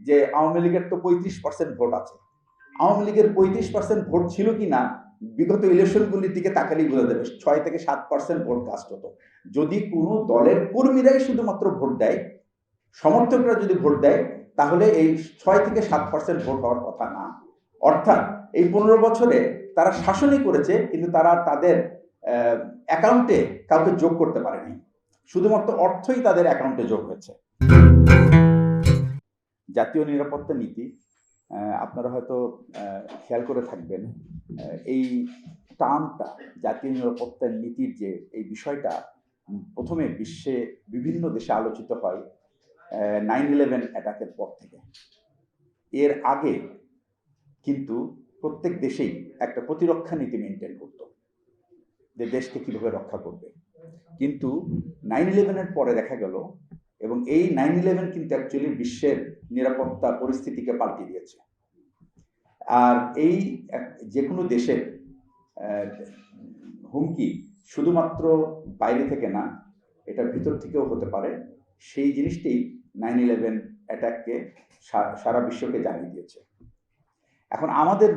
যে আওয়ামী লীগের তো 35% ভোট আছে। আওয়ামী লীগের 35% ভোট ছিল কি না বিগত ইলেকশনগুলির দিকে তাকালেই বোঝা যাবে। 6 থেকে 7% ভোট কাস্ট হতো। যদি কোনো দলের কর্মীরাই শুধুমাত্র ভোট দেয়, সমর্থকরা যদি ভোট দেয়, তাহলে এই 6 থেকে 7% ভোট হওয়ার কথা না। অর্থাৎ এই 15 বছরে তারা শাসনই করেছে, কিন্তু তারা তাদের অ্যাকাউন্টে কাউকে যোগ করতে পারেনি। শুধুমাত্র অর্থই তাদের অ্যাকাউন্টে যোগ হয়েছে। জাতীয় নিরাপত্তা নীতি, আপনারা হয়তো খেয়াল করে থাকবেন, এই টার্মটা জাতীয় নিরাপত্তা নীতির যে এই বিষয়টা প্রথমে বিশ্বে বিভিন্ন দেশে আলোচিত হয় 9/11 অ্যাটাকের পর থেকে। এর আগে কিন্তু প্রত্যেক দেশেই একটা প্রতিরক্ষা নীতি মেনটেন করত, যে দেশকে কিভাবে রক্ষা করবে। কিন্তু 9/11-এর পরে দেখা গেল, এবং এই 9/11 কিন্তু অ্যাকচুয়ালি বিশ্বের নিরাপত্তা পরিস্থিতিকে পাল্টে দিয়েছে। আর এই যে কোনো দেশের হুমকি শুধুমাত্র বাইরে থেকে না, এটা ভিতর থেকেও হতে পারে। সেই জিনিসটি 9/11 অ্যাটাককে সারা বিশ্বকে জানিয়ে দিয়েছে। এখন আমাদের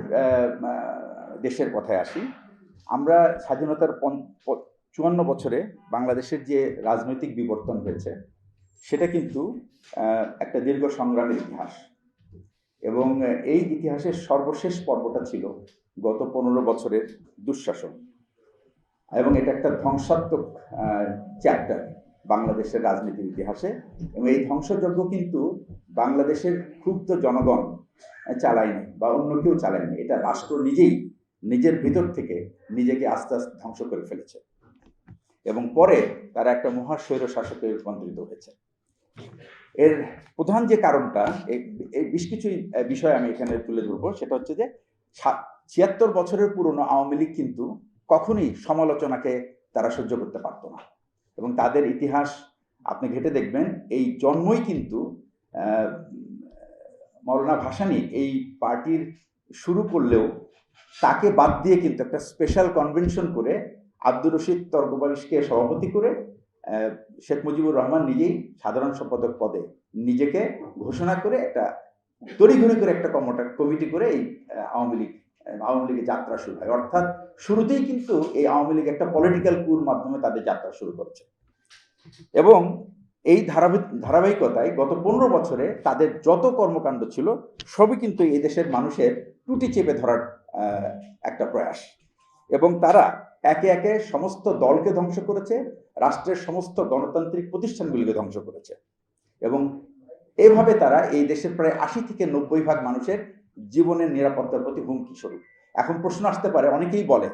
দেশের কথায় আসি। আমরা স্বাধীনতার 54 বছরে বাংলাদেশের যে রাজনৈতিক বিবর্তন হয়েছে, সেটা কিন্তু একটা দীর্ঘ সংগ্রামের ইতিহাস। এবং এই ইতিহাসের সর্বশেষ পর্বটা ছিল গত 15 বছরের দুঃশাসন, এবং এটা একটা ধ্বংসাত্মক চ্যাপ্টার বাংলাদেশের রাজনীতির ইতিহাসে। এবং এই ধ্বংসযজ্ঞ কিন্তু বাংলাদেশের ক্ষুব্ধ জনগণ চালায়নি বা অন্য কেউ চালায়নি, এটা রাষ্ট্র নিজেই নিজের ভিতর থেকে নিজেকে আস্তে আস্তে ধ্বংস করে ফেলেছে, এবং পরে তারা একটা মহাস্বৈর শাসকে রূপান্তরিত হয়েছে। এর প্রধান যে কারণটা, এই বেশ কিছু বিষয় আমি এখানে তুলে ধরবো। সেটা হচ্ছে যে 76 বছরের পুরনো আওয়ামী লীগ কিন্তু কখনোই সমালোচনাকে তারা সহ্য করতে পারতো না, এবং তাদের ইতিহাস আপনি ঘেঁটে দেখবেন। এই জন্মই কিন্তু মওলানা ভাসানী এই পার্টির শুরু করলেও তাকে বাদ দিয়ে কিন্তু একটা স্পেশাল কনভেনশন করে আব্দুর রশিদ তর্কবারিশকে সভাপতি করে শেখ মুজিবুর রহমান নিজেই সাধারণ সম্পাদক পদে নিজেকে ঘোষণা করে একটা তড়িঘড়ি করে একটা কমিটি করে এই আওয়ামী লীগের যাত্রা শুরু হয়। অর্থাৎ শুরুতেই কিন্তু এই আওয়ামী লীগ একটা পলিটিক্যাল কুর মাধ্যমে তাদের যাত্রা শুরু করেছে, এবং এই ধারাবাহিকতায় গত 15 বছরে তাদের যত কর্মকাণ্ড ছিল সবই কিন্তু এই দেশের মানুষের ত্রুটি চেপে ধরার একটা প্রয়াস। এবং তারা একে একে সমস্ত দলকে ধ্বংস করেছে, রাষ্ট্রের সমস্ত গণতান্ত্রিক প্রতিষ্ঠানগুলিকে ধ্বংস করেছে, এবং এভাবে তারা এই দেশের প্রায় 80 থেকে 90% মানুষের জীবনের নিরাপত্তার প্রতি হুমকি স্বরূপ। এখন প্রশ্ন আসতে পারে, অনেকেই বলে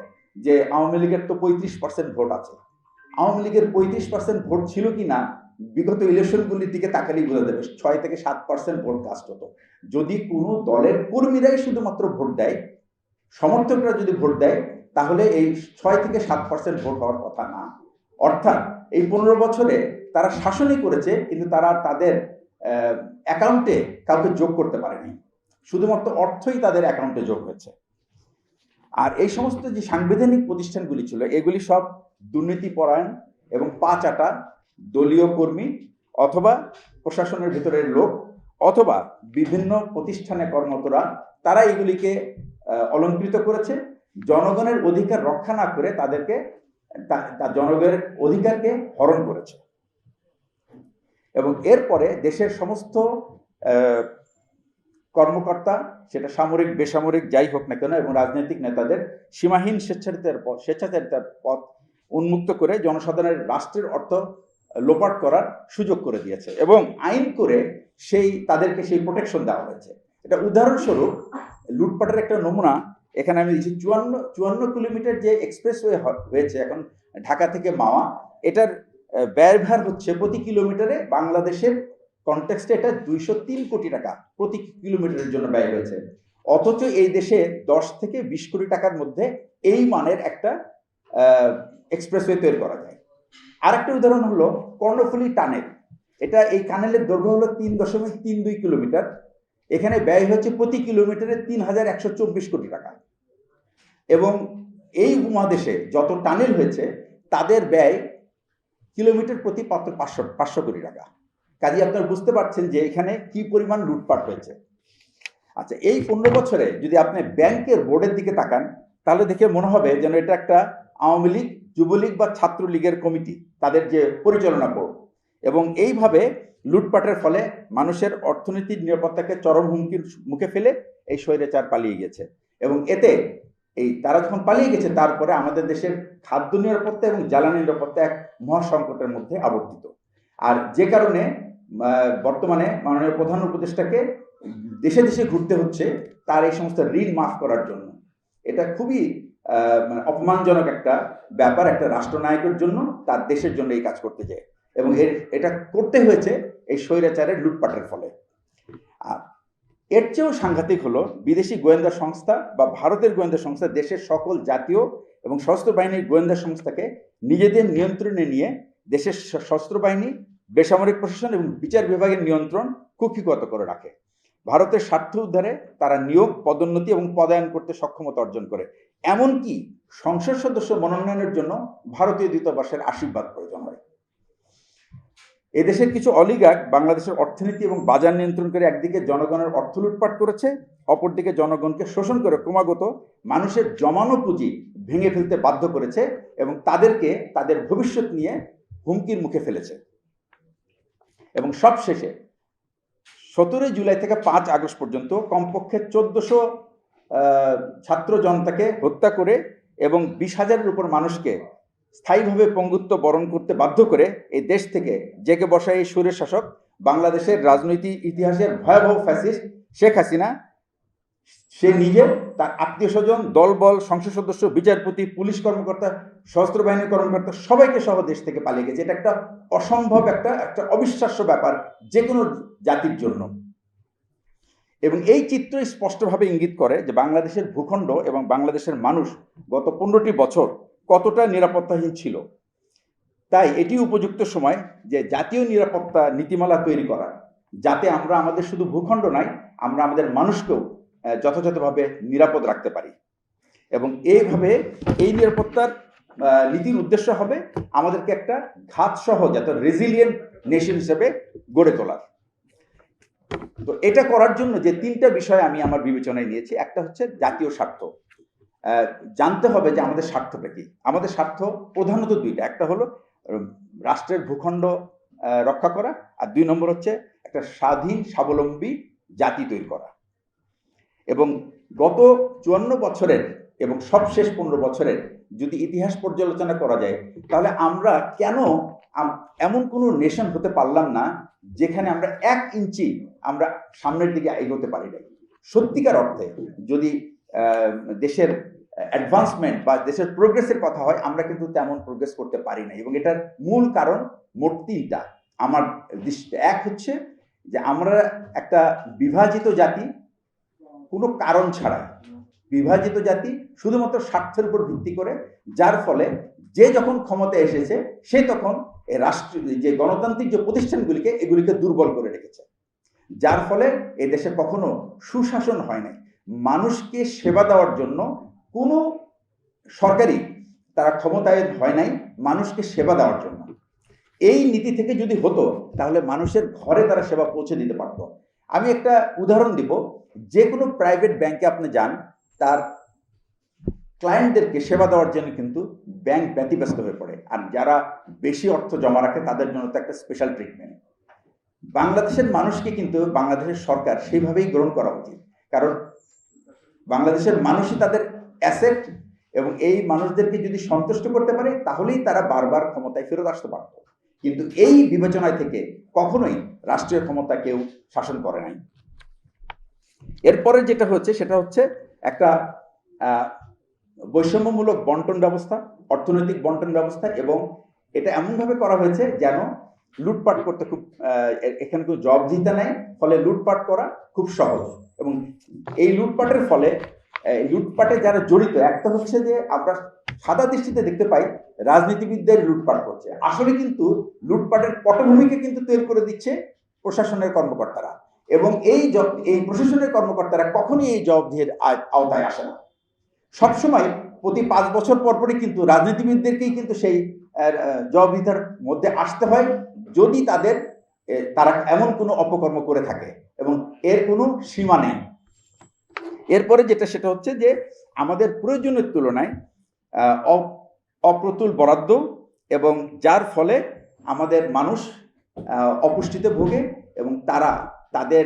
যে আওয়ামী লীগের তো 35% ভোট আছে। আওয়ামী লীগের 35% ভোট ছিল কি না বিগত ইলেকশনগুলির দিকে তাকালেই বোঝা যাবে। 6 থেকে 7% ভোট কাস্ট হতো। যদি কোনো দলের কর্মীরাই শুধুমাত্র ভোট দেয়, সমর্থকরা যদি ভোট দেয়, তাহলে এই 6 থেকে 7% ভোট হওয়ার কথা না। অর্থাৎ এই 15 বছরে তারা শাসনই করেছে, কিন্তু তারা তাদের অ্যাকাউন্টে কাউকে যোগ করতে পারেনি। শুধুমাত্র অর্থই তাদের অ্যাকাউন্টে যোগ হয়েছে। আর এই সমস্ত যে সাংবিধানিক প্রতিষ্ঠানগুলি ছিল, এগুলি সব দুর্নীতিপরায়ণ এবং পাঁচাটা দলীয় কর্মী অথবা প্রশাসনের ভিতরের লোক অথবা বিভিন্ন প্রতিষ্ঠানে কর্মরতরা, তারা এগুলিকে অলঙ্কৃত করেছে। জনগণের অধিকার রক্ষা না করে তাদেরকে জনগণের অধিকারকে হরণ করেছে। এবং এরপরে দেশের সমস্ত কর্মকর্তা, সেটা সামরিক বেসামরিক যাই হোক না কেন, এবং রাজনৈতিক নেতাদের সীমাহীন স্বেচ্ছাচারিতার পথ উন্মুক্ত করে জনসাধারণের রাষ্ট্রের অর্থ লোপাট করার সুযোগ করে দিয়েছে, এবং আইন করে তাদেরকে সেই প্রোটেকশন দেওয়া হয়েছে। এটা উদাহরণস্বরূপ লুটপাটের একটা নমুনা এখানে আমি দিচ্ছি। 54 কিলোমিটার যে এক্সপ্রেসওয়ে হয়েছে এখন ঢাকা থেকে মাওয়া, এটার ব্যয়ভার হচ্ছে প্রতি কিলোমিটারে বাংলাদেশের কনটেক্সটে এটা 203 কোটি টাকা প্রতি কিলোমিটারের জন্য ব্যয় হয়েছে। অথচ এই দেশে 10 থেকে 20 কোটি টাকার মধ্যে এই মানের একটা এক্সপ্রেসওয়ে তৈরি করা যায়। আরেকটা উদাহরণ হলো কর্ণফুলী টানেল। এটা এই টানেলের দৈর্ঘ্য হলো 3.32 কিলোমিটার। এখানে ব্যয় হচ্ছে প্রতি কিলোমিটারে 3124 কোটি টাকা। এবং এই উপমহাদেশে যত টানেল হয়েছে তাদের ব্যয় কিলোমিটার প্রতি 500 কোটি টাকা। কাজে আপনারা বুঝতে পারছেন যে এখানে কি পরিমাণ লুটপাট হয়েছে। আচ্ছা, এই 15 বছরে যদি আপনি ব্যাংকের বোর্ডের দিকে তাকান, তাহলে দেখে মনে হবে যেন এটা একটা আওয়ামী লীগ, যুবলীগ বা ছাত্রলীগের কমিটি, তাদের যে পরিচালনা বোর্ড। এবং এইভাবে লুটপাটের ফলে মানুষের অর্থনীতির নিরাপত্তাকে চরম হুমকির মুখে ফেলে এই স্বৈরাচার পালিয়ে গেছে। এবং এতে তারা যখন পালিয়ে গেছে, তারপরে আমাদের দেশের খাদ্য নিরাপত্তা এবং জ্বালানি নিরাপত্তা এক মহাসংকটের মধ্যে আবর্তিত। আর যে কারণে বর্তমানে মাননীয় প্রধান উপদেষ্টাকে দেশে দেশে ঘুরতে হচ্ছে তার এই সমস্ত ঋণ মাফ করার জন্য। এটা খুবই অপমানজনক একটা ব্যাপার একটা রাষ্ট্রনায়কের জন্য, তার দেশের জন্য এই কাজ করতে যায়। এবং এটা করতে হয়েছে এই স্বৈরাচারের লুটপাটের ফলে। আর এর চেয়েও সাংঘাতিক হলো, বিদেশি গোয়েন্দা সংস্থা বা ভারতের গোয়েন্দা সংস্থা দেশের সকল জাতীয় এবং সশস্ত্র বাহিনীর গোয়েন্দা সংস্থাকে নিজেদের নিয়ন্ত্রণে নিয়ে দেশের সশস্ত্র বাহিনী, বেসামরিক প্রশাসন এবং বিচার বিভাগের নিয়ন্ত্রণ কুক্ষিগত করে রাখে। ভারতের স্বার্থ উদ্ধারে তারা নিয়োগ, পদোন্নতি এবং পদায়ন করতে সক্ষমতা অর্জন করে। এমনকি সংসদ সদস্য মনোনয়নের জন্য ভারতীয় দূতাবাসের আশীর্বাদ প্রয়োজন হয়। এদেশের কিছু অলিগার্ক বাংলাদেশের অর্থনীতি এবং বাজার নিয়ন্ত্রণ করে একদিকে জনগণের অর্থ লুটপাট করেছে, অপরদিকে জনগণকে শোষণ করে ক্রমাগত মানুষের জমানো পুঁজি ভেঙে ফেলতে বাধ্য করেছে এবং তাদেরকে তাদের ভবিষ্যৎ নিয়ে হুমকির মুখে ফেলেছে। এবং সবশেষে 17 জুলাই থেকে 5 আগস্ট পর্যন্ত কমপক্ষে 1400 ছাত্র জনতাকে হত্যা করে এবং 20,000-এর উপর মানুষকে স্থায়ীভাবে পঙ্গুত্ব বরণ করতে বাধ্য করে এই দেশ থেকে জেগে বসা এই স্বৈর শাসক, বাংলাদেশের রাজনৈতিক ইতিহাসের ভয়াবহ ফ্যাসিস্ট শেখ হাসিনা, সে নিজে, তার আত্মীয় স্বজন, দলবল, সংসদ সদস্য, বিচারপতি, পুলিশ কর্মকর্তা, সশস্ত্র বাহিনীর কর্মকর্তা সবাইকে সহ দেশ থেকে পালিয়ে গেছে। এটা একটা অসম্ভব, একটা অবিশ্বাস্য ব্যাপার যে কোনো জাতির জন্য। এবং এই চিত্র স্পষ্টভাবে ইঙ্গিত করে যে বাংলাদেশের ভূখণ্ড এবং বাংলাদেশের মানুষ গত 15টি বছর কতটা নিরাপত্তাহীন ছিল। তাই এটি উপযুক্ত সময় যে জাতীয় নিরাপত্তা নীতিমালা তৈরি করা, যাতে আমরা আমাদের শুধু ভূখণ্ড নয়, আমরা আমাদের মানুষকেও যথাযথভাবে নিরাপদ রাখতে পারি। এবং এইভাবে এই নিরাপত্তার নীতির উদ্দেশ্য হবে আমাদেরকে একটা ঘাতসহ যাতে রেজিলিয়েন্ট নেশন হিসেবে গড়ে তোলার। তো এটা করার জন্য যে 3টা বিষয় আমি আমার বিবেচনায় নিয়েছি। একটা হচ্ছে জাতীয় স্বার্থ। জানতে হবে যে আমাদের স্বার্থটা কি। আমাদের স্বার্থ প্রধানত 2টা। একটা হলো রাষ্ট্রের ভূখণ্ড রক্ষা করা, আর 2 নম্বর হচ্ছে একটা স্বাধীন স্বাবলম্বী জাতি তৈরি করা। এবং গত 54 বছরের এবং সবশেষ 15 বছরের যদি ইতিহাস পর্যালোচনা করা যায়, তাহলে আমরা কেন এমন কোনো নেশন হতে পারলাম না যেখানে আমরা 1 ইঞ্চি আমরা সামনের দিকে এগোতে পারি না। সত্যিকার অর্থে যদি দেশের অ্যাডভান্সমেন্ট বা দেশের প্রোগ্রেসের কথা হয়, আমরা কিন্তু তেমন প্রোগ্রেস করতে পারি না। এবং এটার মূল কারণ মোট 3টা আমার দৃষ্টিতে। এক হচ্ছে যে আমরা একটা বিভাজিত জাতি, কোনো কারণ ছাড়া বিভাজিত জাতি, শুধুমাত্র স্বার্থের উপর ভিত্তি করে, যার ফলে যে যখন ক্ষমতায় এসেছে সে তখন যে গণতান্ত্রিক যে প্রতিষ্ঠানগুলিকে এগুলিকে দুর্বল করে রেখেছে, যার ফলে এদেশে কখনো সুশাসন হয় নাই। মানুষকে সেবা দেওয়ার জন্য কোনো সরকারই তারা ক্ষমতায় হয় নাই মানুষকে সেবা দেওয়ার জন্য। এই নীতি থেকে যদি হতো তাহলে মানুষের ঘরে তারা সেবা পৌঁছে দিতে পারতো। আমি একটা উদাহরণ দিব। যে কোনো প্রাইভেট ব্যাংকে আপনি যান, তার ক্লায়েন্টদেরকে সেবা দেওয়ার জন্য কিন্তু ব্যাংক ব্যতিব্যস্ত হয়ে পড়ে। আর যারা বেশি অর্থ জমা রাখে তাদের জন্য তো একটা স্পেশাল ট্রিটমেন্ট। বাংলাদেশের মানুষকে কিন্তু বাংলাদেশের সরকার সেইভাবেই গ্রহণ করা উচিত, কারণ বাংলাদেশের মানুষই তাদের অ্যাসেট এবং এই মানুষদেরকে যদি সন্তুষ্ট করতে পারে তাহলেই তারা বারবার ক্ষমতায় ফেরত আসতে পারত। কিন্তু এই বিবেচনায় থেকে কখনোই রাষ্ট্রীয় ক্ষমতা কেউ শাসন করে নাই। এরপরে যেটা হচ্ছে সেটা হচ্ছে একটা বৈষম্যমূলক বন্টন ব্যবস্থা, অর্থনৈতিক বন্টন ব্যবস্থা। এবং এটা এমনভাবে করা হয়েছে যেন লুটপাট করতে খুব এখানে কেউ জবাবদিহিতা নেই, ফলে লুটপাট করা খুব সহজ। এবং এই লুটপাটের ফলে লুটপাটে যারা জড়িত, একটা হচ্ছে যে আমরা সাদা দৃষ্টিতে দেখতে পাই রাজনীতিবিদদের লুটপাট করছে, আসলে কিন্তু লুটপাটের পটভূমিকে কিন্তু তৈরি করে দিচ্ছে প্রশাসনের কর্মকর্তারা। এবং এই প্রশাসনের কর্মকর্তারা কখনোই এই জবাবদিহির আওতায় আসে না। সবসময় প্রতি 5 বছর পরপরই কিন্তু রাজনীতিবিদদেরকেই কিন্তু সেই জবাবদিহিতার মধ্যে আসতে হয়, যদি তাদের তারা এমন কোনো অপকর্ম করে থাকে এবং এর কোনো সীমা নেই। এরপরে যেটা সেটা হচ্ছে যে আমাদের প্রয়োজনের তুলনায় অপ্রতুল বরাদ্দ এবং যার ফলে আমাদের মানুষ অপুষ্টিতে ভোগে এবং তারা তাদের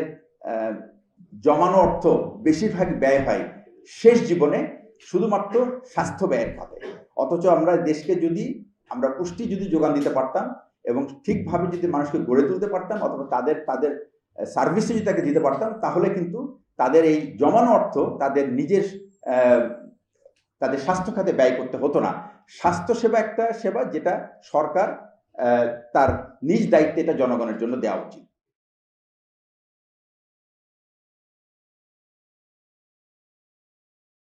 জমানো অর্থ বেশিরভাগ ব্যয় হয় শেষ জীবনে শুধুমাত্র স্বাস্থ্য ব্যয়ের খাতে। অথচ আমরা দেশকে যদি আমরা পুষ্টি যদি যোগান দিতে পারতাম এবং ঠিকভাবে যদি মানুষকে গড়ে তুলতে পারতাম অথবা তাদের সার্ভিসে যদি তাকে দিতে পারতাম, তাহলে কিন্তু তাদের এই জমানো অর্থ তাদের নিজের তাদের স্বাস্থ্য খাতে ব্যয় করতে হতো না। স্বাস্থ্যসেবা একটা সেবা যেটা সরকার তার নিজ দায়িত্বে এটা জনগণের জন্য দেওয়া উচিত।